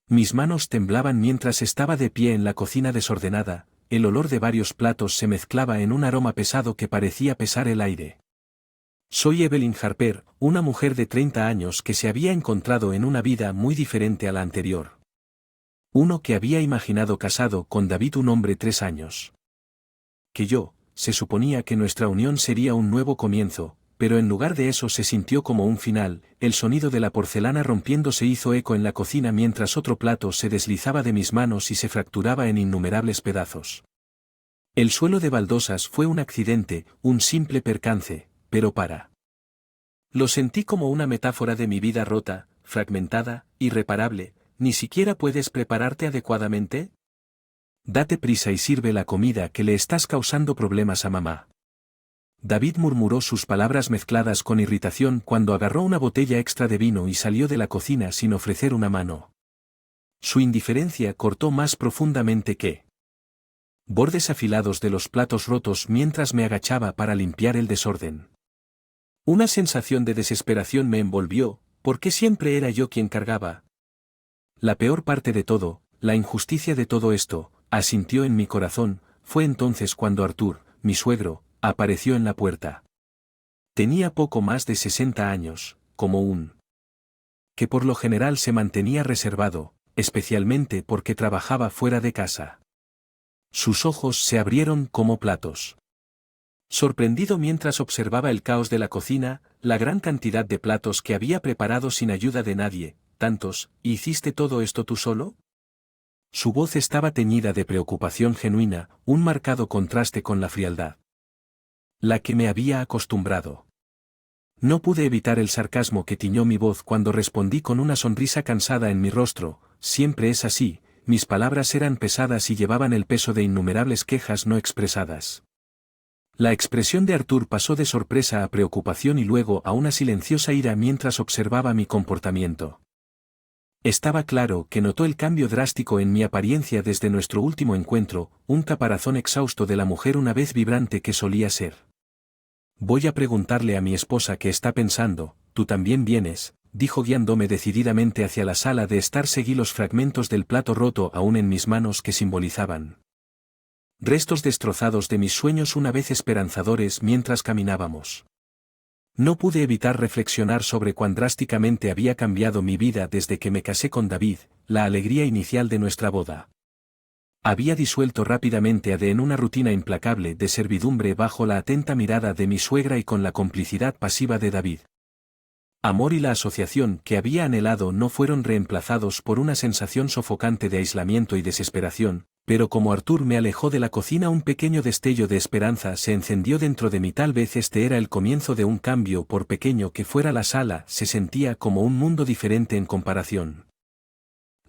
Mis manos temblaban mientras estaba de pie en la cocina desordenada, el olor de varios platos se mezclaba en un aroma pesado que parecía pesar el aire. Soy Evelyn Harper, una mujer de 30 años que se había encontrado en una vida muy diferente a la anterior. Uno que había imaginado casado con David, un hombre 3 años. Se suponía que nuestra unión sería un nuevo comienzo, pero en lugar de eso se sintió como un final. El sonido de la porcelana rompiéndose hizo eco en la cocina mientras otro plato se deslizaba de mis manos y se fracturaba en innumerables pedazos. El suelo de baldosas fue un accidente, un simple percance, pero lo sentí como una metáfora de mi vida rota, fragmentada, irreparable. ¿Ni siquiera puedes prepararte adecuadamente? Date prisa y sirve la comida, que le estás causando problemas a mamá. David murmuró sus palabras mezcladas con irritación cuando agarró una botella extra de vino y salió de la cocina sin ofrecer una mano. Su indiferencia cortó más profundamente que bordes afilados de los platos rotos mientras me agachaba para limpiar el desorden. Una sensación de desesperación me envolvió, porque siempre era yo quien cargaba. La peor parte de todo, la injusticia de todo esto, asintió en mi corazón. Fue entonces cuando Artur, mi suegro, apareció en la puerta. Tenía poco más de 60 años, como un que por lo general se mantenía reservado, especialmente porque trabajaba fuera de casa. Sus ojos se abrieron como platos. Sorprendido mientras observaba el caos de la cocina, la gran cantidad de platos que había preparado sin ayuda de nadie, tantos. ¿Hiciste todo esto tú solo? Su voz estaba teñida de preocupación genuina, un marcado contraste con la frialdad la que me había acostumbrado. No pude evitar el sarcasmo que tiñó mi voz cuando respondí con una sonrisa cansada en mi rostro. Siempre es así. Mis palabras eran pesadas y llevaban el peso de innumerables quejas no expresadas. La expresión de Artur pasó de sorpresa a preocupación y luego a una silenciosa ira mientras observaba mi comportamiento. Estaba claro que notó el cambio drástico en mi apariencia desde nuestro último encuentro, un caparazón exhausto de la mujer una vez vibrante que solía ser. Voy a preguntarle a mi esposa qué está pensando. Tú también vienes, dijo guiándome decididamente hacia la sala de estar. Seguí los fragmentos del plato roto aún en mis manos que simbolizaban restos destrozados de mis sueños una vez esperanzadores mientras caminábamos. No pude evitar reflexionar sobre cuán drásticamente había cambiado mi vida desde que me casé con David. La alegría inicial de nuestra boda había disuelto rápidamente en una rutina implacable de servidumbre bajo la atenta mirada de mi suegra y con la complicidad pasiva de David. Amor y la asociación que había anhelado no fueron reemplazados por una sensación sofocante de aislamiento y desesperación, pero como Artur me alejó de la cocina, un pequeño destello de esperanza se encendió dentro de mí. Tal vez este era el comienzo de un cambio. Por pequeño que fuera la sala, se sentía como un mundo diferente en comparación.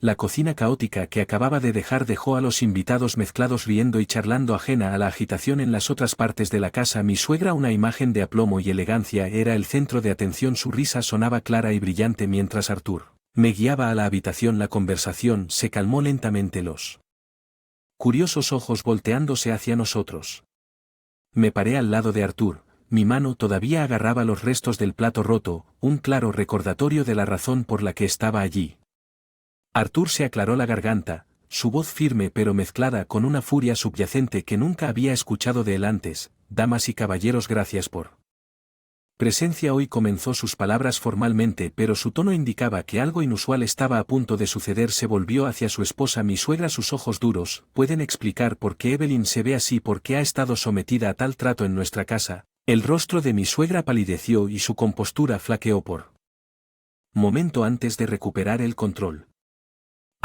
La cocina caótica que acababa de dejar dejó a los invitados mezclados riendo y charlando, ajena a la agitación en las otras partes de la casa. Mi suegra, una imagen de aplomo y elegancia, era el centro de atención. Su risa sonaba clara y brillante mientras Artur me guiaba a la habitación. La conversación se calmó lentamente, los curiosos ojos volteándose hacia nosotros. Me paré al lado de Artur. Mi mano todavía agarraba los restos del plato roto, un claro recordatorio de la razón por la que estaba allí. Artur se aclaró la garganta, su voz firme pero mezclada con una furia subyacente que nunca había escuchado de él antes. Damas y caballeros, gracias por presencia hoy. Comenzó sus palabras formalmente, pero su tono indicaba que algo inusual estaba a punto de suceder. Se volvió hacia su esposa, mi suegra, sus ojos duros. ¿Pueden explicar por qué Evelyn se ve así? ¿Por qué ha estado sometida a tal trato en nuestra casa? El rostro de mi suegra palideció y su compostura flaqueó por momento antes de recuperar el control.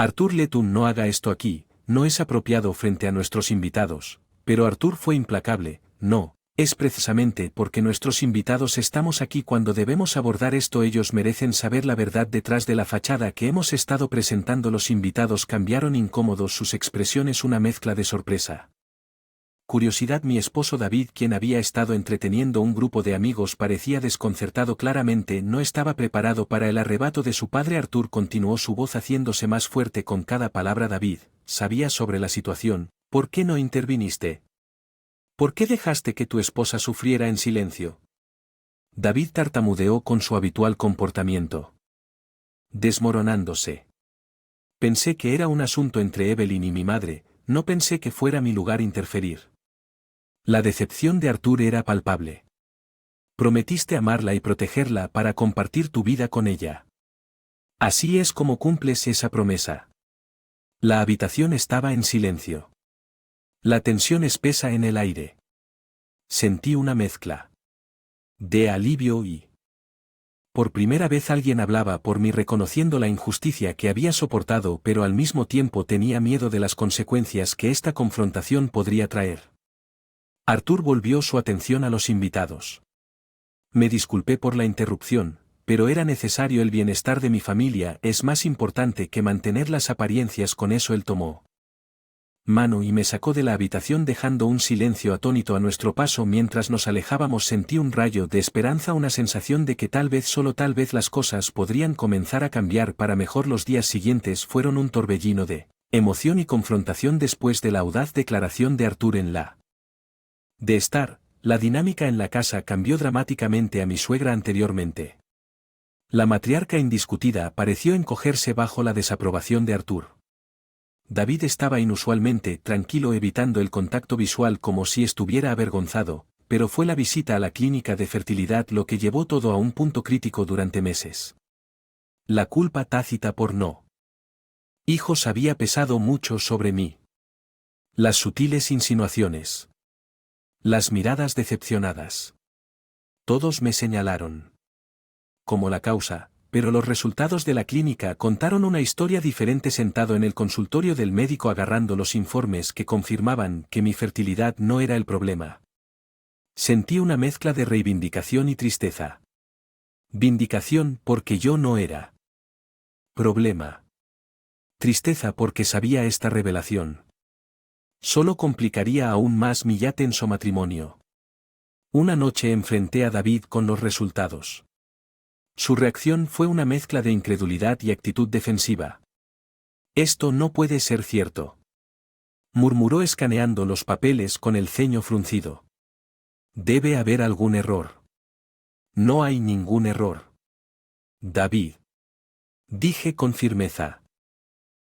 Artur Letun, no haga esto aquí, no es apropiado frente a nuestros invitados. Pero Artur fue implacable. No, es precisamente porque nuestros invitados estamos aquí cuando debemos abordar esto. Ellos merecen saber la verdad detrás de la fachada que hemos estado presentando. Los invitados cambiaron, incómodos, sus expresiones una mezcla de sorpresa, curiosidad. Mi esposo David, quien había estado entreteniendo un grupo de amigos, parecía desconcertado. Claramente no estaba preparado para el arrebato de su padre. Artur continuó, su voz haciéndose más fuerte con cada palabra. David, sabías sobre la situación. ¿Por qué no interviniste? ¿Por qué dejaste que tu esposa sufriera en silencio? David tartamudeó con su habitual comportamiento, desmoronándose. Pensé que era un asunto entre Evelyn y mi madre, no pensé que fuera mi lugar interferir. La decepción de Arthur era palpable. Prometiste amarla y protegerla para compartir tu vida con ella. Así es como cumples esa promesa. La habitación estaba en silencio. La tensión espesa en el aire. Sentí una mezcla de alivio y... Por primera vez alguien hablaba por mí reconociendo la injusticia que había soportado, pero al mismo tiempo tenía miedo de las consecuencias que esta confrontación podría traer. Arthur volvió su atención a los invitados. Me disculpé por la interrupción, pero era necesario el bienestar de mi familia, es más importante que mantener las apariencias. Con eso él tomó mano y me sacó de la habitación dejando un silencio atónito a nuestro paso. Mientras nos alejábamos sentí un rayo de esperanza, una sensación de que tal vez, solo tal vez, las cosas podrían comenzar a cambiar para mejor. Los días siguientes fueron un torbellino de emoción y confrontación después de la audaz declaración de Arthur en la de estar. La dinámica en la casa cambió dramáticamente a mi suegra anteriormente. La matriarca indiscutida pareció encogerse bajo la desaprobación de Arthur. David estaba inusualmente tranquilo, evitando el contacto visual como si estuviera avergonzado, pero fue la visita a la clínica de fertilidad lo que llevó todo a un punto crítico durante meses. La culpa tácita por no hijos había pesado mucho sobre mí. Las sutiles insinuaciones. Las miradas decepcionadas. Todos me señalaron como la causa, pero los resultados de la clínica contaron una historia diferente. Sentado en el consultorio del médico agarrando los informes que confirmaban que mi fertilidad no era el problema, sentí una mezcla de reivindicación y tristeza. Vindicación porque yo no era problema. Tristeza porque sabía esta revelación solo complicaría aún más mi ya tenso matrimonio. Una noche enfrenté a David con los resultados. Su reacción fue una mezcla de incredulidad y actitud defensiva. Esto no puede ser cierto, murmuró escaneando los papeles con el ceño fruncido. Debe haber algún error. No hay ningún error, David, dije con firmeza.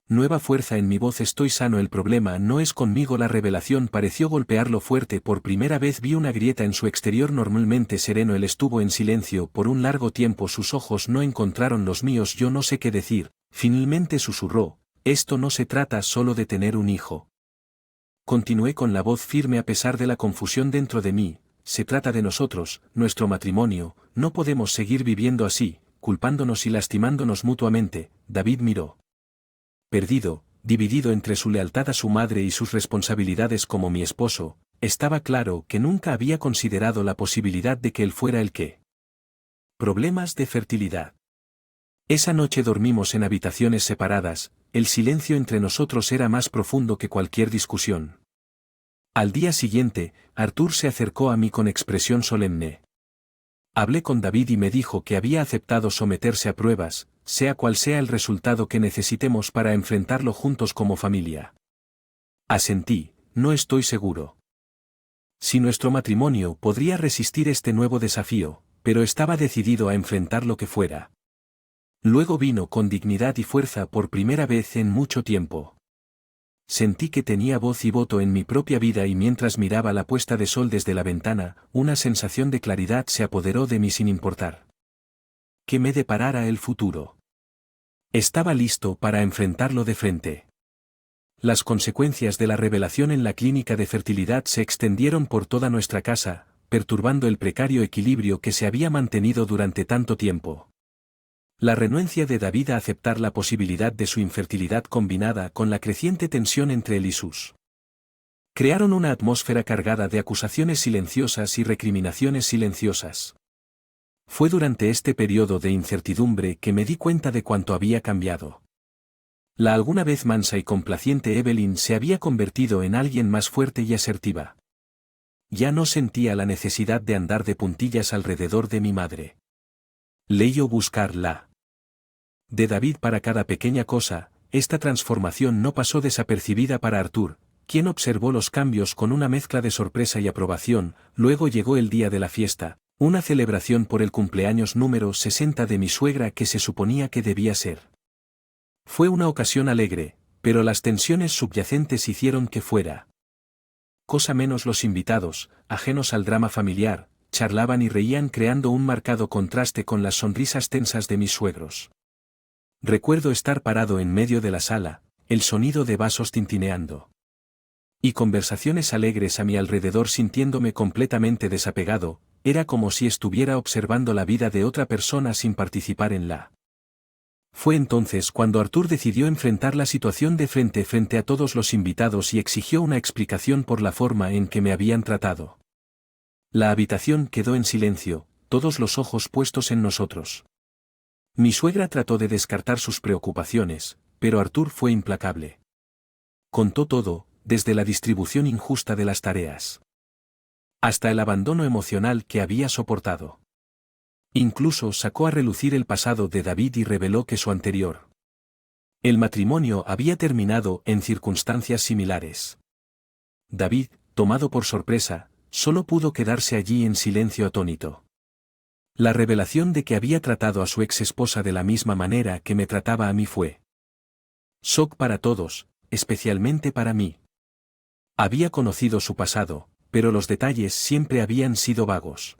Nueva fuerza en mi voz. Estoy sano, el problema no es conmigo. La revelación pareció golpearlo fuerte. Por primera vez vi una grieta en su exterior. Normalmente sereno, él estuvo en silencio por un largo tiempo. Sus ojos no encontraron los míos. Yo no sé qué decir. Finalmente susurró: esto no se trata solo de tener un hijo. Continué con la voz firme a pesar de la confusión dentro de mí. Se trata de nosotros, nuestro matrimonio. No podemos seguir viviendo así, culpándonos y lastimándonos mutuamente. David miró perdido, dividido entre su lealtad a su madre y sus responsabilidades como mi esposo. Estaba claro que nunca había considerado la posibilidad de que él fuera el que. Problemas de fertilidad. Esa noche dormimos en habitaciones separadas. El silencio entre nosotros era más profundo que cualquier discusión. Al día siguiente, Arthur se acercó a mí con expresión solemne. Hablé con David y me dijo que había aceptado someterse a pruebas, sea cual sea el resultado que necesitemos para enfrentarlo juntos como familia. Asentí: no estoy seguro si nuestro matrimonio podría resistir este nuevo desafío, pero estaba decidido a enfrentar lo que fuera. Luego vino con dignidad y fuerza por primera vez en mucho tiempo. Sentí que tenía voz y voto en mi propia vida, y mientras miraba la puesta de sol desde la ventana, una sensación de claridad se apoderó de mí sin importar que me deparara el futuro. Estaba listo para enfrentarlo de frente. Las consecuencias de la revelación en la clínica de fertilidad se extendieron por toda nuestra casa, perturbando el precario equilibrio que se había mantenido durante tanto tiempo. La renuencia de David a aceptar la posibilidad de su infertilidad, combinada con la creciente tensión entre él y sus, crearon una atmósfera cargada de acusaciones silenciosas y recriminaciones silenciosas. Fue durante este periodo de incertidumbre que me di cuenta de cuánto había cambiado. La alguna vez mansa y complaciente Evelyn se había convertido en alguien más fuerte y asertiva. Ya no sentía la necesidad de andar de puntillas alrededor de mi madre. Leyó buscar la de David para cada pequeña cosa. Esta transformación no pasó desapercibida para Arthur, quien observó los cambios con una mezcla de sorpresa y aprobación. Luego llegó el día de la fiesta, una celebración por el cumpleaños número 60 de mi suegra que se suponía que debía ser Fue una ocasión alegre, pero las tensiones subyacentes hicieron que fuera cosa menos. Los invitados, ajenos al drama familiar, charlaban y reían creando un marcado contraste con las sonrisas tensas de mis suegros. Recuerdo estar parado en medio de la sala, el sonido de vasos tintineando y conversaciones alegres a mi alrededor sintiéndome completamente desapegado, era como si estuviera observando la vida de otra persona sin participar en la. Fue entonces cuando Arthur decidió enfrentar la situación de frente a todos los invitados y exigió una explicación por la forma en que me habían tratado. La habitación quedó en silencio, todos los ojos puestos en nosotros. Mi suegra trató de descartar sus preocupaciones, pero Arthur fue implacable. Contó todo, desde la distribución injusta de las tareas hasta el abandono emocional que había soportado. Incluso sacó a relucir el pasado de David y reveló que su anterior. El matrimonio había terminado en circunstancias similares. David, tomado por sorpresa, solo pudo quedarse allí en silencio atónito. La revelación de que había tratado a su ex esposa de la misma manera que me trataba a mí fue shock para todos, especialmente para mí. Había conocido su pasado, pero los detalles siempre habían sido vagos.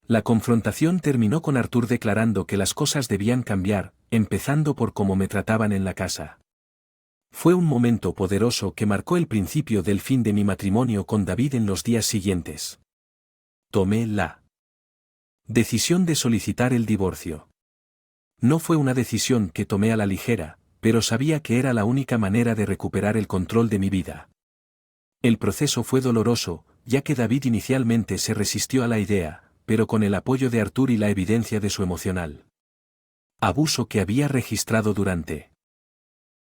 La confrontación terminó con Arthur declarando que las cosas debían cambiar, empezando por cómo me trataban en la casa. Fue un momento poderoso que marcó el principio del fin de mi matrimonio con David. En los días siguientes tomé la decisión de solicitar el divorcio. No fue una decisión que tomé a la ligera, pero sabía que era la única manera de recuperar el control de mi vida. El proceso fue doloroso, ya que David inicialmente se resistió a la idea, pero con el apoyo de Arthur y la evidencia de su emocional abuso que había registrado durante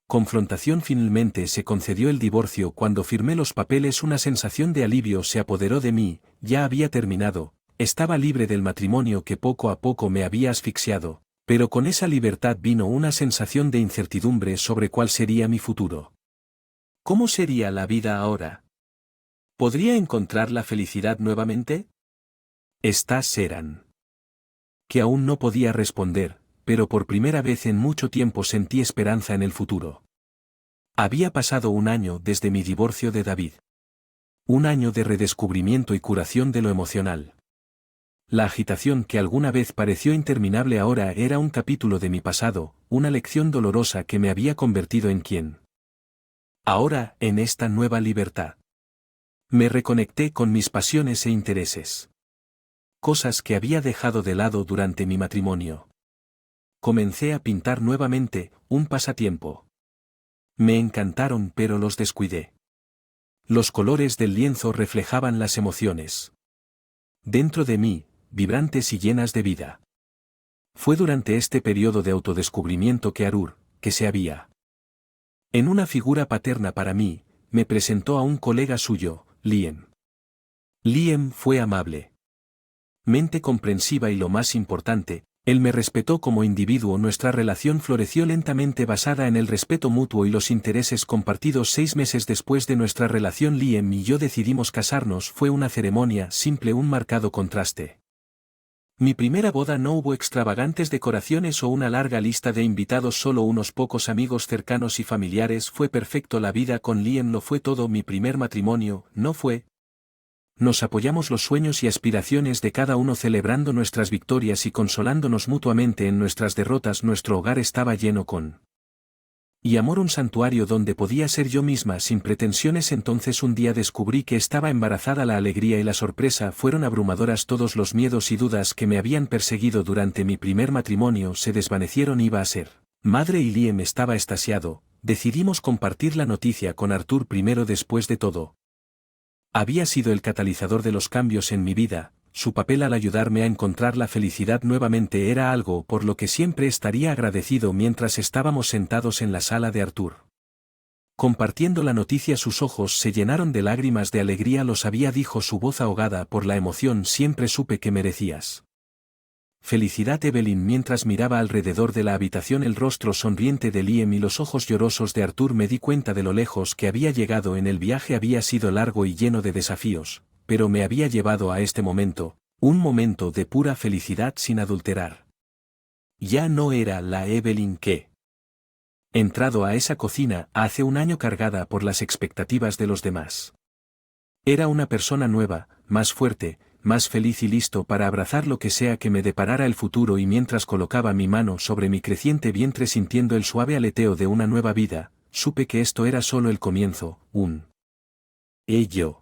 confrontación finalmente se concedió el divorcio. Cuando firmé los papeles una sensación de alivio se apoderó de mí, ya había terminado, estaba libre del matrimonio que poco a poco me había asfixiado, pero con esa libertad vino una sensación de incertidumbre sobre cuál sería mi futuro. ¿Cómo sería la vida ahora? ¿Podría encontrar la felicidad nuevamente? Estas eran que aún no podía responder, pero por primera vez en mucho tiempo sentí esperanza en el futuro. Había pasado un año desde mi divorcio de David. Un año de redescubrimiento y curación de lo emocional. La agitación que alguna vez pareció interminable ahora era un capítulo de mi pasado, una lección dolorosa que me había convertido en quien. Ahora, en esta nueva libertad, me reconecté con mis pasiones e intereses. Cosas que había dejado de lado durante mi matrimonio. Comencé a pintar nuevamente, un pasatiempo. Me encantaron pero los descuidé. Los colores del lienzo reflejaban las emociones dentro de mí, vibrantes y llenas de vida. Fue durante este periodo de autodescubrimiento que Arthur, que se había en una figura paterna para mí, me presentó a un colega suyo, Liam. Liam fue amable, mente comprensiva y lo más importante, él me respetó como individuo. Nuestra relación floreció lentamente basada en el respeto mutuo y los intereses compartidos. 6 meses después de nuestra relación Liam y yo decidimos casarnos. Fue una ceremonia simple, un marcado contraste. Mi primera boda no hubo extravagantes decoraciones o una larga lista de invitados, solo unos pocos amigos cercanos y familiares. Fue perfecto. La vida con Liam lo fue todo. Mi primer matrimonio no fue. Nos apoyamos los sueños y aspiraciones de cada uno, celebrando nuestras victorias y consolándonos mutuamente en nuestras derrotas. Nuestro hogar estaba lleno con y amor, un santuario donde podía ser yo misma sin pretensiones. Entonces un día descubrí que estaba embarazada. La alegría y la sorpresa fueron abrumadoras. Todos los miedos y dudas que me habían perseguido durante mi primer matrimonio se desvanecieron. Iba a ser madre y Liam estaba extasiado. Decidimos compartir la noticia con Arthur primero. Después de todo, había sido el catalizador de los cambios en mi vida. Su papel al ayudarme a encontrar la felicidad nuevamente era algo por lo que siempre estaría agradecido. Mientras estábamos sentados en la sala de Arthur, compartiendo la noticia, sus ojos se llenaron de lágrimas de alegría. Lo sabía, dijo, su voz ahogada por la emoción. Siempre supe que merecías felicidad, Evelyn. Mientras miraba alrededor de la habitación el rostro sonriente de Liam y los ojos llorosos de Arthur, me di cuenta de lo lejos que había llegado. En el viaje había sido largo y lleno de desafíos, pero me había llevado a este momento, un momento de pura felicidad sin adulterar. Ya no era la Evelyn que entrado a esa cocina hace un año cargada por las expectativas de los demás. Era una persona nueva, más fuerte, más feliz y listo para abrazar lo que sea que me deparara el futuro, y mientras colocaba mi mano sobre mi creciente vientre sintiendo el suave aleteo de una nueva vida, supe que esto era solo el comienzo, ello.